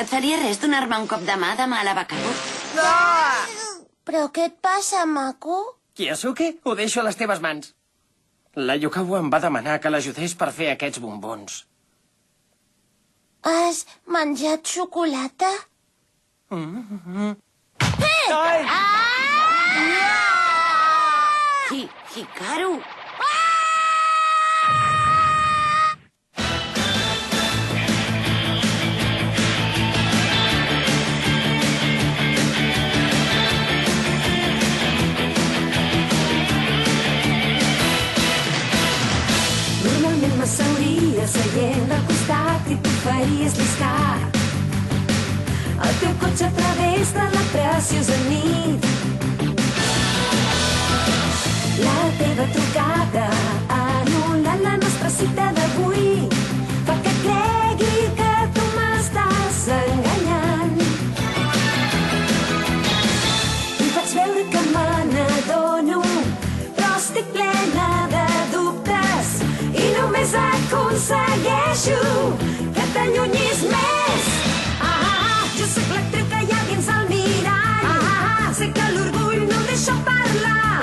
Et faria res donar-me un cop de mà demà a l'abacabo? Però què et passa, maco? Kyosuke, ho deixo a les teves mans. La Yukawa em va demanar que l'ajudés per fer aquests bombons. Has menjat xocolata? Ai! Hikaru! Normalment m'asseuria seient al costat i tu faries lliscar el teu cotxe a través de la preciosa nit. La teva trucada anul·lant la nostra cita d'avui fa que cregui que tu m'estàs enganyant. I faig veure que me n'adono, però estic plena de dubtes i només aconsegueixo que t'allunyis més. Jo sóc l'actriu que hi ha dins el mirall. Sé que l'orgull no em deixa parlar.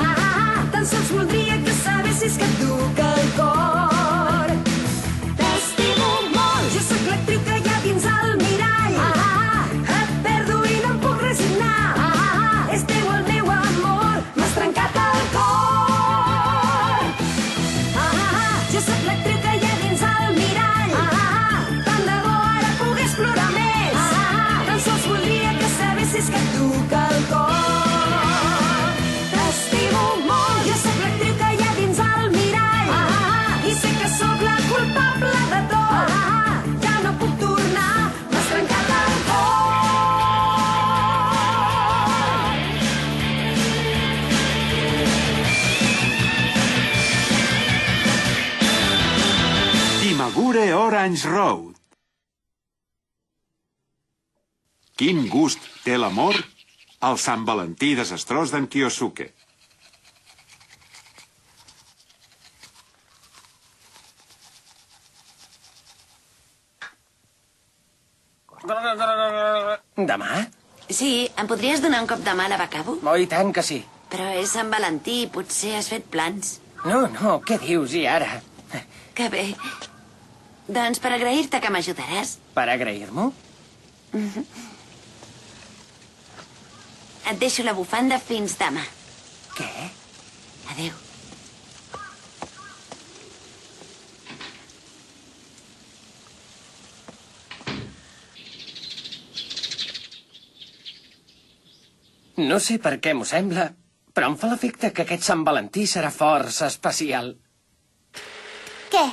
Tan sols voldria que sabessis que et duc el cor. T'estimo molt. Jo sóc l'actriu que hi ha dins el mirall. Et perdo i no em puc resignar. És teu el meu amor, m'has trencat el cor. Jo sóc l'actriu que hi ha dins el mirall. Tant de bo ara pogués plorar més. Tan sols voldria que sabessis que et duc el cor. T'estimo molt. Jo sóc l'actriu que hi ha dins el mirall. I sé que sóc la culpable de tot. Ja no puc tornar, m'has trencat el cor. Imagure Orange Road. Quin gust té l'amor al Sant Valentí desastrós d'en Kyosuke. Demà? Sí, em podries donar un cop de mà a l'abacabo? Oh, i tant que sí. Però és Sant Valentí, potser has fet plans. No, què dius, i ara? Que bé. Doncs per agrair-te que m'ajudaràs, Per agrair-m'ho? et deixo la bufanda fins demà. Què? Adéu. No sé per què m'ho sembla, però em fa l'efecte que aquest Sant Valentí serà força especial. Què?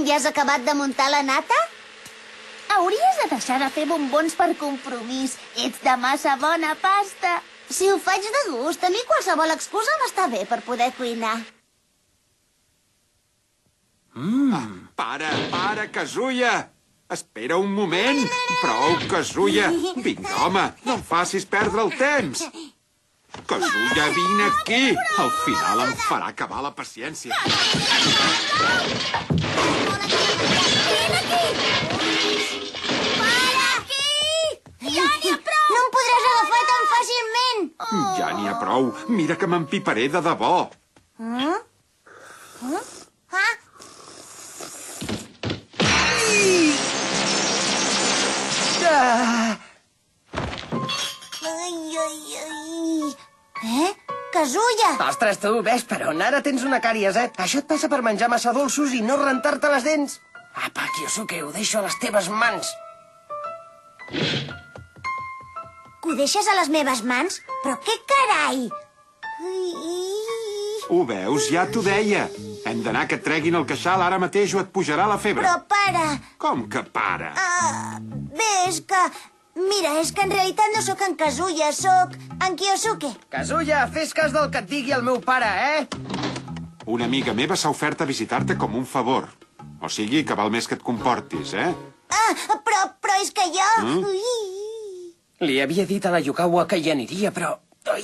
Ja has acabat de muntar la nata? Hauries de deixar de fer bombons per compromís. Ets de massa bona pasta. Si ho faig de gust, a mi qualsevol excusa m'està bé per poder cuinar. Para, Kazuya! Espera un moment! Prou, Kazuya! Vinga, home, no em facis perdre el temps! Kazuya, vine aquí! Al final em farà acabar la paciència. Para! Ja n'hi ha prou! No em podràs agafar tan fàcilment! Ja n'hi ha prou. Mira que m'empiparé de debò. Kazuya! Ostres, tu, ves per on? Ara tens una càries, eh? Això et passa per menjar massa dolços i no rentar-te les dents. Apa, Kyosuke, ho deixo a les teves mans. Que ho deixes a les meves mans? Però què carai? Ho veus? Ja t'ho deia. Hem d'anar que et treguin el queixal ara mateix o et pujarà la febre. Però para! Com que para? Bé, és que... Mira, és que en realitat no sóc en Kazuya, sóc en Kyosuke. Kazuya, fes cas del que et digui el meu pare, eh? Una amiga meva s'ha ofert a visitar-te com un favor. O sigui, que val més que et comportis, eh? Però és que jo... Li havia dit a la Yukawa que hi aniria, però... Ai,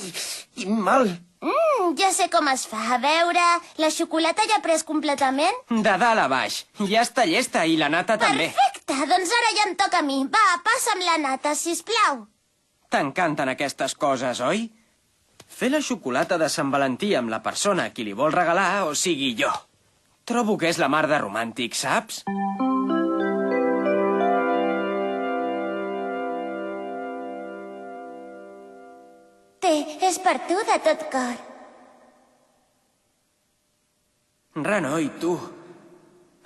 quin mal. Ja sé com es fa. A veure, la xocolata ja ha pres completament? De dalt a baix. Ja està llesta i la nata també. Perfecte! Perfecte, doncs ara ja em toca a mi. Va, passa'm la nata, sisplau. T'encanten aquestes coses, oi? Fer la xocolata de Sant Valentí amb la persona a qui li vol regalar, o sigui jo. Trobo que és la mar de romàntic, saps? Té, és per tu de tot cor. Renoi, tu.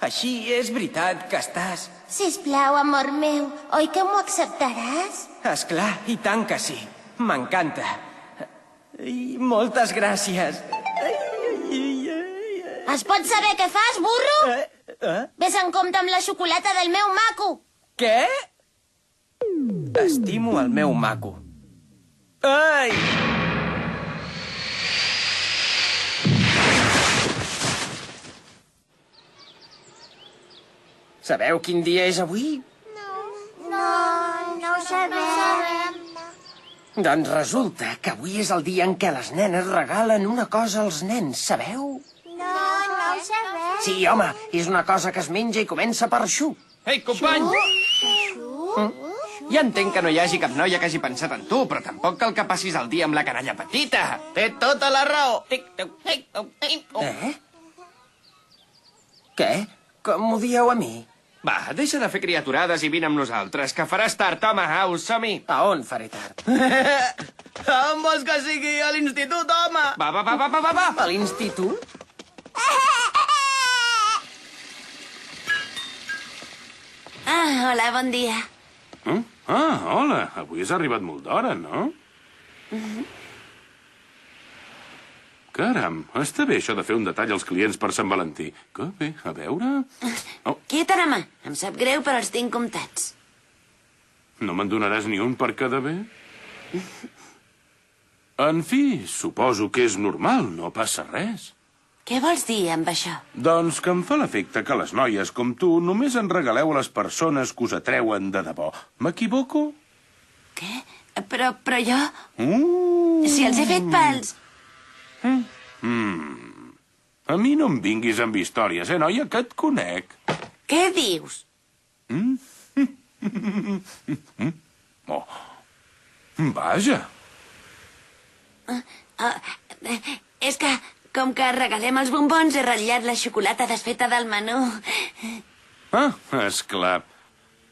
Així és veritat que estàs... Sisplau, amor meu, oi que m'ho acceptaràs? És clar, i tant que sí. M'encanta. I moltes gràcies. Es pot saber què fas, burro? Ves en compte amb la xocolata del meu maco. Què? Estimo el meu maco. Ai! Sabeu quin dia és avui? No ho sabem. Doncs resulta que avui és el dia en què les nenes regalen una cosa als nens, sabeu? No ho sabem. Sí, home, és una cosa que es menja i comença per xu. Ei, company! Ja entenc que no hi hagi cap noia que hagi pensat en tu, però tampoc cal que passis el dia amb la canalla petita. Té tota la raó. Què? Com m'ho dieu a mi? Va, deixa de fer criaturades i vine amb nosaltres, que faràs tard, home, au, som-hi. A on faré tard? On vols que sigui? A l'institut, home! Va. A l'institut? Ah, hola, bon dia. Ah, hola. Avui has arribat molt d'hora, no? Caram, està bé això de fer un detall als clients per Sant Valentí. Que bé, a veure... Oh, Quieta la mà. Em sap greu, però els tinc comptats. no me'n donaràs ni un per cada bé? En fi, suposo que és normal, no passa res. Què vols dir amb això? Doncs que em fa l'efecte que les noies com tu només en regaleu a les persones que us atreuen de debò. M'equivoco? Què? Però jo... Si els he fet pels... A mi no em vinguis amb històries, noia, que et conec. Què dius? Oh. Vaja. És que, com que regalem els bombons, he ratllat la xocolata desfeta del menú. Ah, esclar.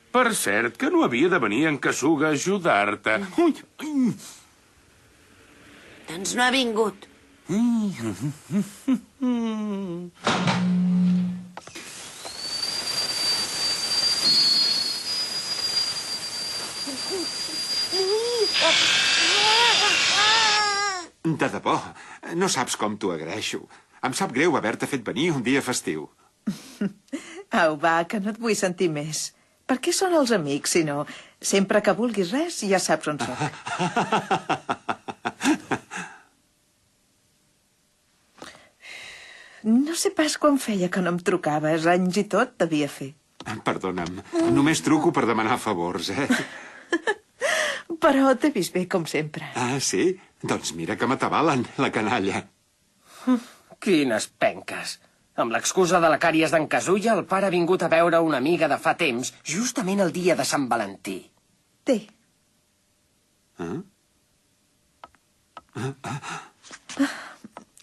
Per cert, que no havia de venir en Kasuga a ajudar-te. Ui, ui. Doncs no ha vingut. De debò, no saps com t'ho agraeixo. Em sap greu haver-te fet venir un dia festiu. Au, va, que no et vull sentir més. Per què són els amics, si no? Sempre que vulguis res, ja saps on soc. No sé pas quan feia que no em trucaves. Anys i tot devia fer. Perdona'm, només truco per demanar favors, Però t'he vist bé, com sempre. Ah, sí? Doncs mira que m'atabalen, la canalla. Quines penques. Amb l'excusa de la càries d'en Kazuya, el pare ha vingut a veure una amiga de fa temps, justament el dia de Sant Valentí. Té.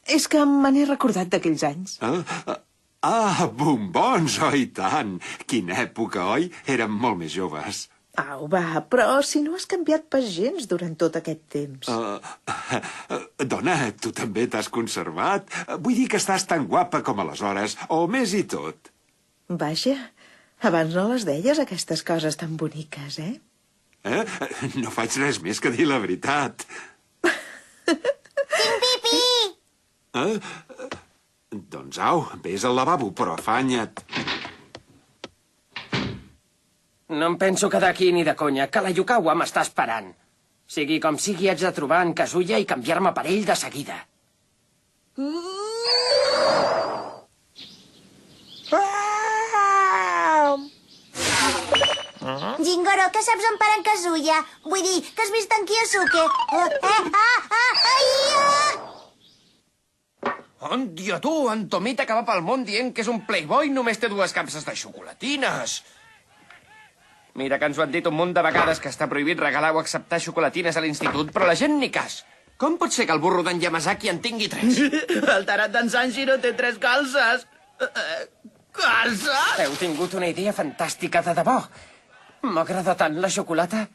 És que me n'he recordat d'aquells anys. Bombons, oi tant. Quina època, oi? Érem molt més joves. Au, va, però si no has canviat pas gens durant tot aquest temps. Dona, tu també t'has conservat. Vull dir que estàs tan guapa com aleshores, o més i tot. Vaja, abans no les deies, aquestes coses tan boniques, eh? No faig res més que dir la veritat. Tinc pipí! Doncs au, vés al lavabo, però afanya't. No em penso quedar aquí ni de conya, que la Yukawa m'està esperant. Sigui com sigui, haig de trobar en Kazuya i canviar-me per ell de seguida. Jingoro, què saps on para en Kazuya? Vull dir, que has vist en Kiyosuke? On, dia tu, en Tomita que va pel món dient que és un playboy només té 2 capses de xocolatines. Mira que ens ho han dit un munt de vegades que està prohibit regalar o acceptar xocolatines a l'institut, però la gent ni cas. Com pot ser que el burro d'en Yamazaki en tingui 3? El tarat d'en Sanjiro té 3 calces. Calces? Heu tingut una idea fantàstica, de debò. M'agrada tant la xocolata.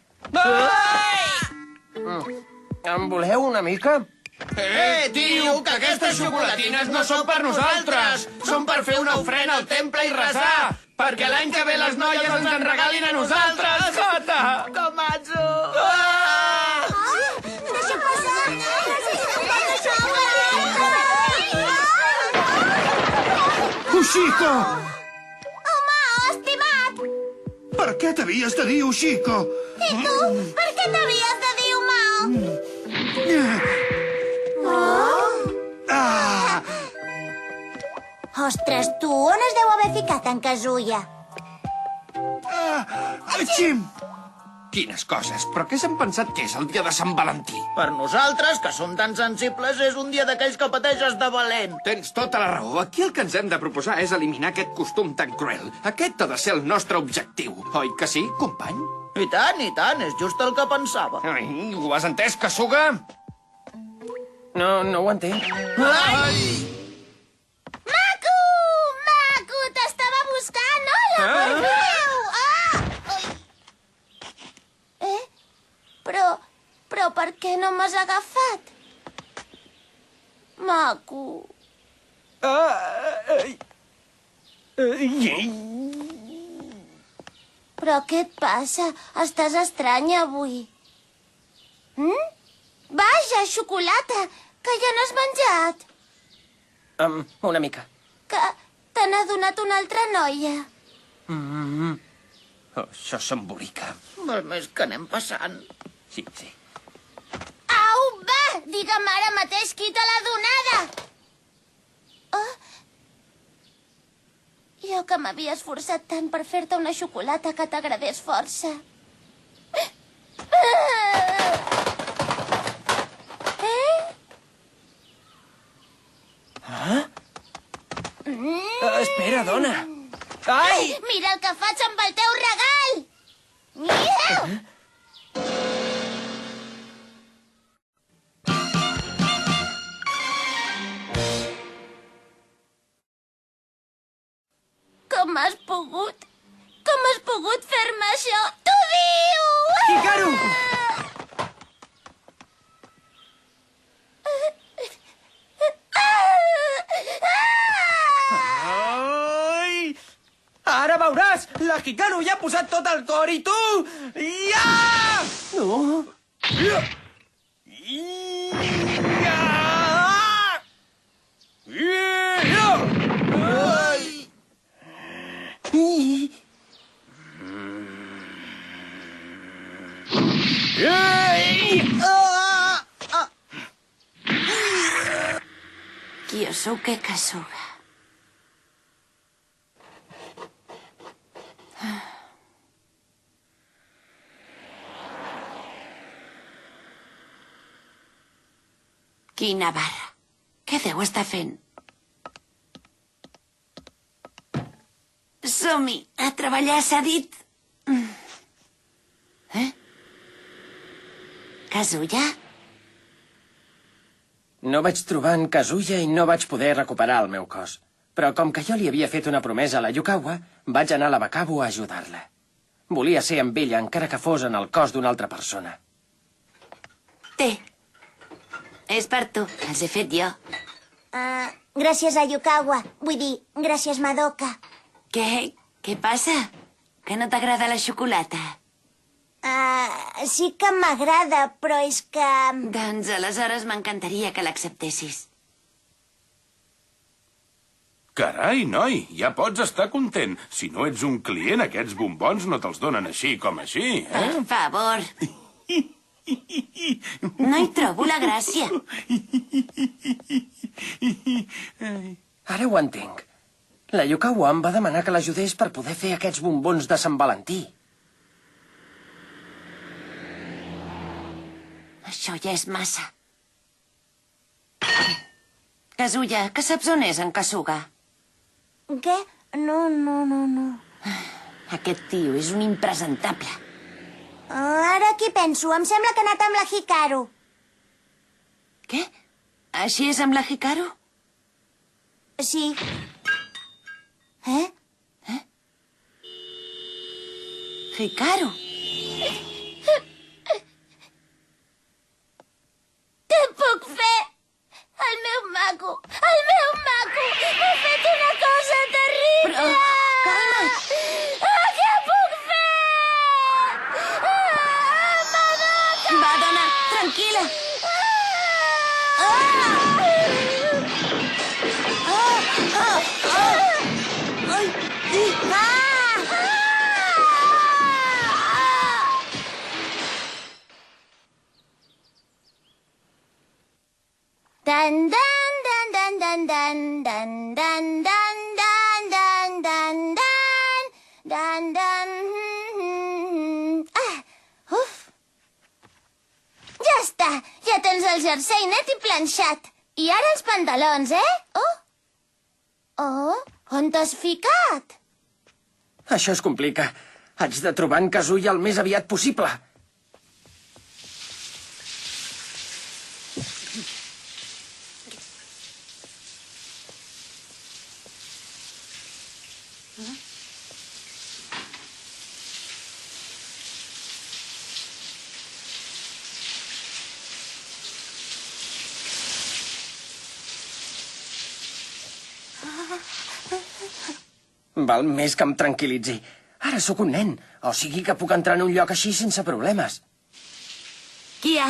En voleu una mica? Tio, que aquestes xocolatines no són per nosaltres! Són per fer una ofrena al temple i resar! Perquè l'any que ve les noies ens en regalin a nosaltres, Jota! Komatsu! Deixa passar! Ushiko! Home, estimat! Per què t'havies de dir Ushiko? I tu? Per què t'havies de dir Humao? Ah! Ostres, tu, on es deu haver ficat en Kazuya? Achim! Quines coses, però què s'han pensat que és el dia de Sant Valentí? Per nosaltres, que som tan sensibles, és un dia d'aquells que pateixes de valent. Tens tota la raó. Aquí el que ens hem de proposar és eliminar aquest costum tan cruel. Aquest ha de ser el nostre objectiu. Oi que sí, company? I tant, és just el que pensava. Ai, ho has entès, Kasuga? No ho entenc. Maco! Maco, t'estava buscant! Hola, per Déu! Però per què no m'has agafat? Maco... Però què et passa? Estàs estranya avui. Vaja, xocolata, que ja n'has menjat. Una mica. Que te n'ha donat una altra noia. Oh, això s'embolica. Val més que anem passant. Sí. Au, va! Digue'm ara mateix qui te l'ha donada. Jo que m'havia esforçat tant per fer-te una xocolata que t'agradés força. Espera, dona. Ai! Mira el que faig amb el teu regal! Mira! Com has pogut? Com has pogut fer-me això? T'ho diu! Hikaru! Ai! Ara veuràs! La Hikaru ja ha posat tot el cor i tu... Ja! No! Ja! Ja! Ja! Ai! Kyosuke Kasuga. Quina barra. Què deu estar fent? Som-hi, a treballar, s'ha dit. Kazuya? No vaig trobar en Kazuya i no vaig poder recuperar el meu cos. Però com que jo li havia fet una promesa a la Yukawa, vaig anar a la Bakabu a ajudar-la. Volia ser amb ella encara que fos en el cos d'una altra persona. Té. És per tu, els he fet jo. Gràcies a Yukawa. Vull dir, gràcies Madoka. Què? Què passa? Que no t'agrada la xocolata? Sí que m'agrada, però és que... Doncs aleshores m'encantaria que l'acceptessis. Carai, noi, ja pots estar content. Si no ets un client, aquests bombons no te'ls donen així com així, eh? Per favor. No hi trobo la gràcia. Ara ho entenc. La Yukawa em va demanar que l'ajudés per poder fer aquests bombons de Sant Valentí. Això ja és massa. Kazuya, que saps on és en Kasuga? Què? No. Aquest tio és un impresentable. Ara aquí penso, em sembla que ha anat amb la Hikaru. Què? Així és amb la Hikaru? Sí. Hikaru? Què puc fer? El meu maco! M'ha fet una cosa terrible! Però, calma't. Què puc fer? Va, dona, tranquil·la. Dan dan dan dan dan dan dan dan dan dan dan dan dan dan dan. Uf. Ja està, ja tens el jersei net i planxat. I ara els pantalons, on t'has ficat? Això es complica. Haig de trobar en Kazuya el més aviat possible. Val més que em tranquil·litzi. Ara sóc un nen, o sigui que puc entrar en un lloc així sense problemes. Qui hi ha?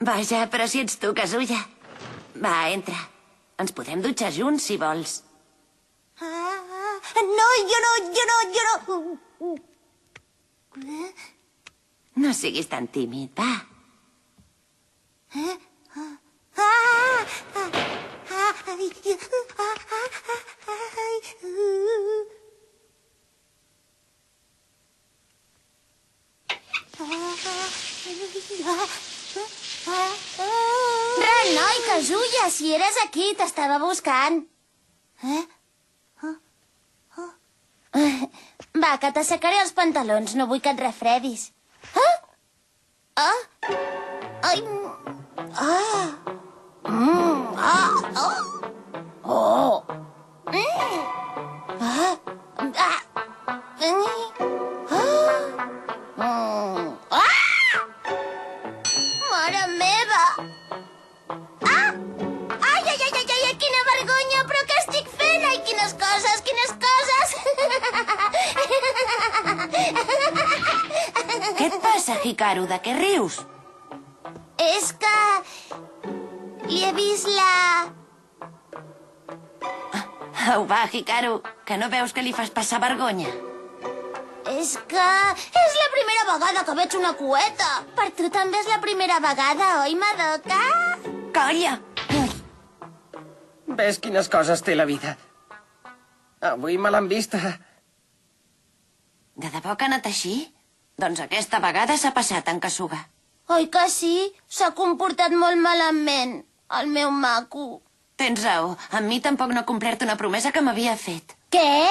Vaja, però si ets tu, Kazuya. Va, entra. Ens podem dutxar junts, si vols. No, jo no. No siguis tan tímid, va. Renoi, Kazuya, si eres aquí, t'estava buscant. Va, que t'assecaré els pantalons, no vull que et refredis. Ai. Mare meva! Ai, quina vergonya! Però què estic fent? Ai, quines coses! Què et passa, Hikaru? De què rius? És que... li he vist la... Au, va, Hikaru, que no veus que li fas passar vergonya? És que... és la primera vegada que veig una cueta. Per tu també és la primera vegada, oi, Madoka? Calla! Ves quines coses té la vida. Avui me l'han vista. De debò que ha anat així? Doncs aquesta vegada s'ha passat en Kasuga. Oi que sí? S'ha comportat molt malament, el meu maco. Tens raó. Amb mi tampoc no ha complert una promesa que m'havia fet. Què?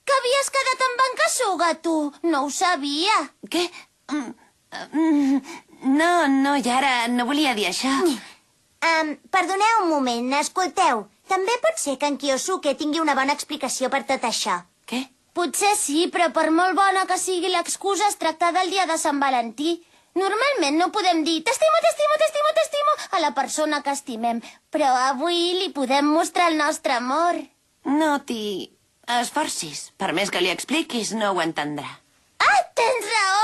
Que havies quedat amb en Kasuga, tu? No ho sabia. Què? No, i ara no volia dir això. Perdoneu un moment, escolteu. També pot ser que en Kyosuke tingui una bona explicació per tot això. Què? Potser sí, però per molt bona que sigui l'excusa es tracta del dia de Sant Valentí. Normalment no podem dir t'estimo a la persona que estimem, però avui li podem mostrar el nostre amor. No t'hi esforcis. Per més que li expliquis, no ho entendrà. Tens raó!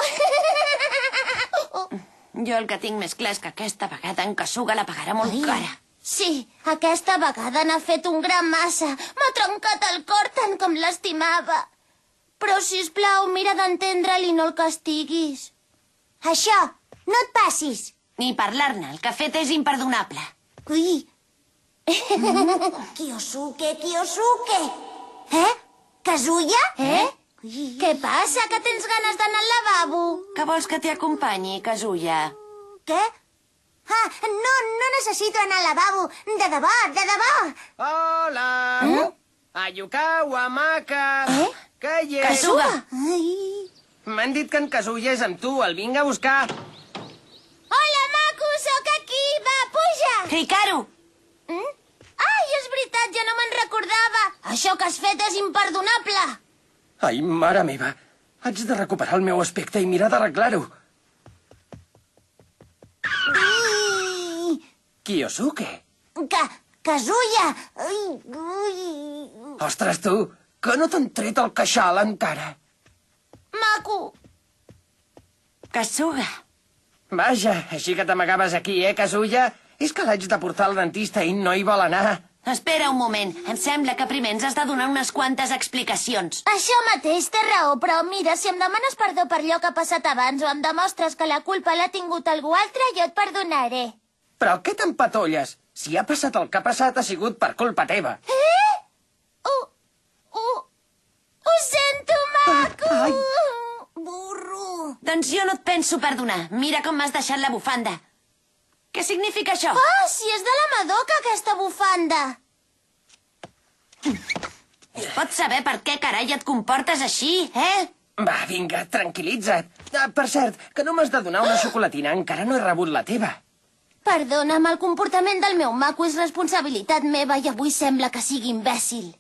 Jo el que tinc més clar és que aquesta vegada en Kasuga la pagarà molt cara. Sí, aquesta vegada n'ha fet un gran massa. M'ha trencat el cor tant com l'estimava. Però, sisplau, mira d'entendre-li i no el castiguis. Això, no et passis. Ni parlar-ne, el que ha fet és imperdonable. Ui. Kyosuke. Kazuya? Què passa, que tens ganes d'anar al lavabo? Que vols que t'hi acompanyi, Kazuya? Què? No necessito anar al lavabo. De debò. Hola! Ayukawa, maca! Què hi és? Kazuga! M'han dit que en Kazuya és amb tu, el vinc a buscar. Hola, maco, sóc aquí. Va, puja. Hikaru! Ai, és veritat, ja no me'n recordava. Això que has fet és imperdonable. Ai, mare meva. Haig de recuperar el meu aspecte i mirar d'arreglar-ho. Kiyosuke. Kazuya. Ostres, tu, que no t'han tret el queixal encara. Maco. Kazuga! Vaja, així que t'amagaves aquí, Kazuya? És que l'haig de portar al dentista i no hi vol anar. Espera un moment. Em sembla que primer ens has de donar unes quantes explicacions. Això mateix, té raó, però mira, si em demanes perdó per allò que ha passat abans o em demostres que la culpa l'ha tingut algú altre, jo et perdonaré. Però què t'empatolles? Si ha passat el que ha passat ha sigut per culpa teva. Ho sento, maco! Ai. Burro! Doncs jo no et penso perdonar. Mira com m'has deixat la bufanda. Què significa això? Ah, si és de la Madoka, aquesta bufanda! Pots saber per què carai et comportes així, Va, vinga, tranquil·litza't. Per cert, que no m'has de donar una xocolatina. Encara no he rebut la teva. Perdona'm, el comportament del meu maco és responsabilitat meva i avui sembla que sigui imbècil.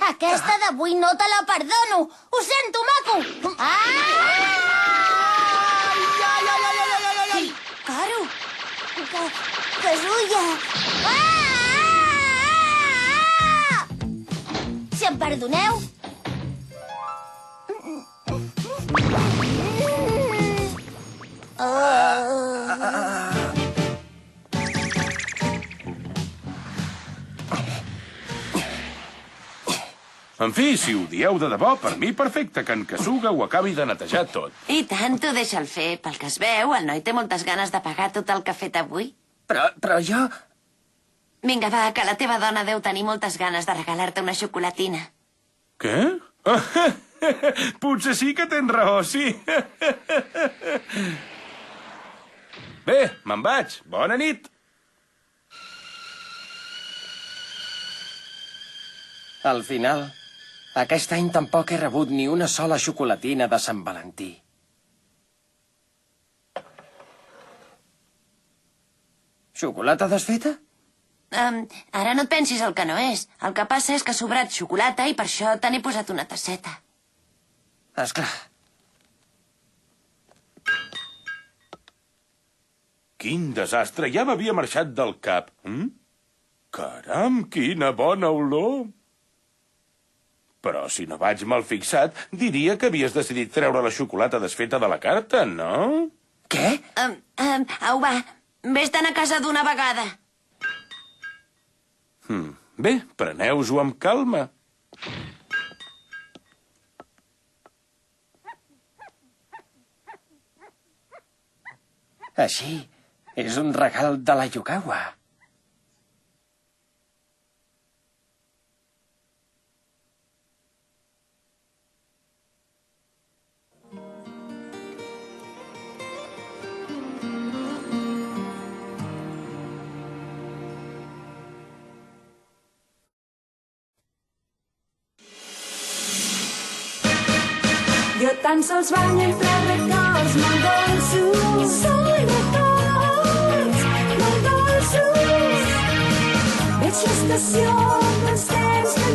Aquesta d'avui no te la perdono! Ho sento, maco! Hikaru! Kazuya! Si em perdoneu... En fi, si ho dieu de debò, per mi perfecte, que en Kasuga ho acabi de netejar tot. I tant, t'ho deixa'l fer. Pel que es veu, el noi té moltes ganes de pagar tot el que ha fet avui. Però jo... Vinga, va, que la teva dona deu tenir moltes ganes de regalar-te una xocolatina. Què? Potser sí que tens raó, sí. Bé, me'n vaig. Bona nit. Al final, aquest any tampoc he rebut ni una sola xocolatina de Sant Valentí. Xocolata desfeta? Ara no et pensis el que no és. El que passa és que ha sobrat xocolata i per això te n'he posat una tasseta. Esclar. Quin desastre, ja m'havia marxat del cap. Caram, quina bona olor. Però si no vaig mal fixat, diria que havies decidit treure la xocolata desfeta de la carta, no? Què? Au, va, vés-te'n a casa d'una vegada. Bé, preneu-ho amb calma. Així, és un regal de la Yukawa. Jo tan sols banyo entre records molt dolços. Són records molt dolços. Veig l'estació dels trens que